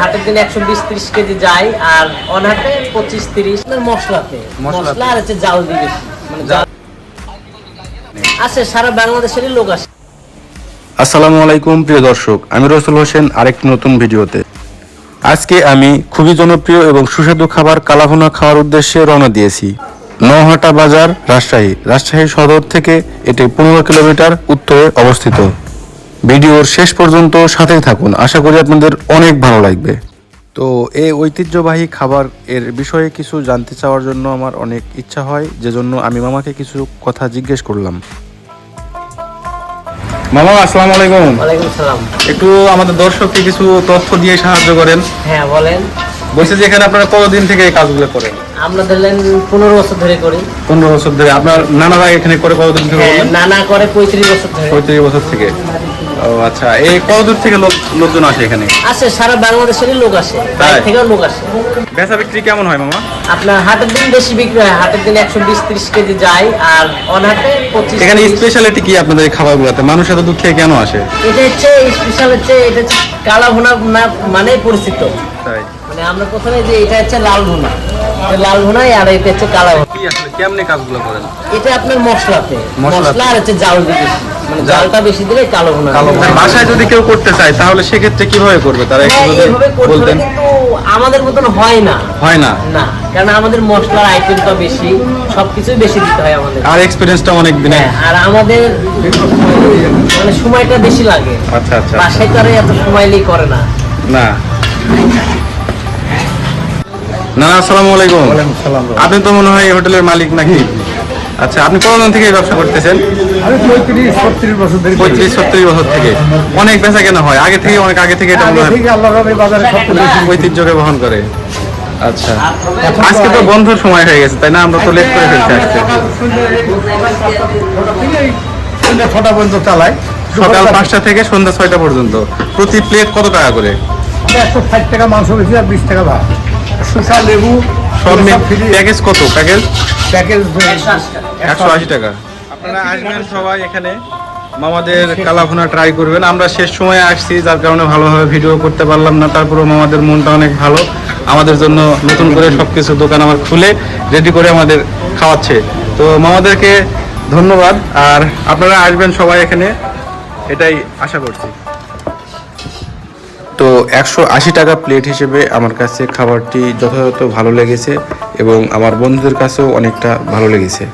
হাটের দিন 120-30 কেজি যায় আর অনহাটে 25-30 মশলাতে মশলা আর হচ্ছে জাল দিয়ে বেশি মানে জাল আসে সারা বাংলাদেশেরই লোক আসে। আসসালামু আলাইকুম প্রিয় দর্শক, আমি রসুল হোসেন আরেকটি নতুন ভিডিওতে। আজকে আমি খুবই জনপ্রিয় এবং সুস্বাদু খাবার কালাভুনা খাওয়ার উদ্দেশ্যে রওনা দিয়েছি। নওহাটা বাজার, রাজশাহী সদর থেকে এটি 15 কিলোমিটার উত্তরে অবস্থিত। ভিডিওর শেষ পর্যন্ত সাথেই থাকুন, আশা করি আপনাদের অনেক ভালো লাগবে। তো এই ঐতিহ্যবাহী খাবার এর বিষয়ে কিছু জানতে চাওয়ার জন্য আমার অনেক ইচ্ছা হয়, যেজন্য আমি মামাকে কিছু কথা জিজ্ঞেস করলাম। মামা আসসালামু আলাইকুম। ওয়ালাইকুম সালাম। একটু আমাদের দর্শককে কিছু তথ্য দিয়ে সাহায্য করেন। হ্যাঁ বলেন। বলছে যে এখানে আপনারা কতদিন থেকে এই কাজগুলো করেন? আমরা ধরলেন 15 বছর ধরে করি। 15 বছর ধরে। আপনার নানারা এখানে করে কতদিন থেকে? নানা করে 35 বছর ধরে। 35 বছর থেকে। ও আচ্ছা, এই কতদূর থেকে লোকজন আসে এখানে? আসে সারা বাংলাদেশেরই লোক আসে, বাইরে থেকেও লোক আসে। বেচা বিক্রি কেমন হয় মামা? আপনার হাটের দিন বেশি বিক্রি হয়, হাটের দিন 120-30 কেজি যায় আর অনহাটে 25। এখানে স্পেশালিটি কি আপনাদের এই খাবারগুলোতে? মানুষ এত দূর থেকে কেন আসে? এটা হচ্ছে স্পেশাল, হচ্ছে এটা হচ্ছে কালাভুনা মানে পরিচিত। তাই মানে আমরা প্রথমে যে এটা হচ্ছে লাল ভুনা, লাল ভুনাই আর এটা হচ্ছে কালা ভুনা। কি আসলে কেমনে কাজগুলো করেন? এটা আপনার মশলাতে মশলা আর হচ্ছে জাল দিয়ে বেশি মানে জালটা বেশি দিলে কালো ভুনা। বাসায় যদি কেউ করতে চায় তাহলে সেক্ষেত্রে কিভাবে করবে তারা একটু যদি বলতেন। কিন্তু আমাদের মতন হয় না না, কারণ আমাদের মশলার আইটেমটা বেশি, সবকিছুই বেশি দিতে হয় আমাদের, আর এক্সপেরিয়েন্সটা অনেক দিনের। আর আমাদের মানে সময়টা বেশি লাগে। আচ্ছা আচ্ছা। বাসায় তো আর এত সময় নিয়ে করে না। না না, আসসালামু আলাইকুম। আপনি তো মনে হয় এই হোটেলের মালিক নাকি? আচ্ছা, আপনি কতদিন থেকে এই ব্যবসা করতেছেন? আমি 35-36 বছর ধরে। 35-36 বছর থেকে। অনেক বেচা কেনা হয় অনেক আগে থেকে এটা মনে হয় আল্লাহর রহমতে বাজারে সবচেয়ে ঐতিহ্যকে বহন করে। আচ্ছা, আজকে তো বন্ধর সময় হয়ে গেছে তাই না? আমরা তো লেট করে ফেলছি আজকে। সন্ধ্যা 6টা পর্যন্ত চালাই। সকাল 5টা থেকে সন্ধ্যা 6টা পর্যন্ত। প্রতি প্লেট কত টাকা করে? 160 টাকা মাংস বেশি আর 20 টাকা ভাত, শসা, লেবু সব প্যাকেজ কত? প্যাকেজ 180 টাকা। আপনারা আসবেন সবাই এখানে, মামাদের কালাভুনা ট্রাই করবেন। আমরা শেষ সময়ে আসছি যার কারণে ভালোভাবে ভিডিও করতে পারলাম না, তারপরেও মামাদের মনটা অনেক ভালো, আমাদের জন্য নতুন করে সবকিছু দোকান আমার খুলে রেডি করে আমাদের খাওয়াচ্ছে। তো মামাদেরকে ধন্যবাদ। আর আপনারা আসবেন সবাই এখানে, এটাই আশা করছি। তো 180 টাকা প্লেট হিসেবে আমার কাছে খাবারটি যথাযথ ভালো লেগেছে এবং আমার বন্ধুদের কাছেও অনেকটা ভালো লেগেছে।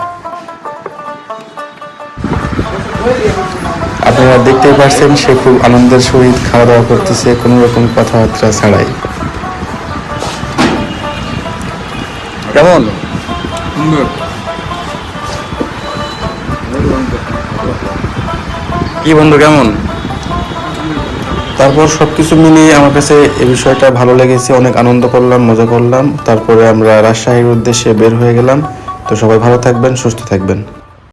আপনারা দেখতেই পাচ্ছেন সে খুব আনন্দের সহিত খাওয়া দাওয়া করতেছে, কোনো রকম কথাবার্তা ছাড়াই। কেমন? কি বন্ধু কেমন? তারপর সবকিছু মিলিয়ে আমার কাছে এই বিষয়টা ভালো লেগেছে, অনেক আনন্দ করলাম, মজা করলাম। তারপরে আমরা রাজশাহীর উদ্দেশ্যে বের হয়ে গেলাম। তো সবাই ভালো থাকবেন, সুস্থ থাকবেন।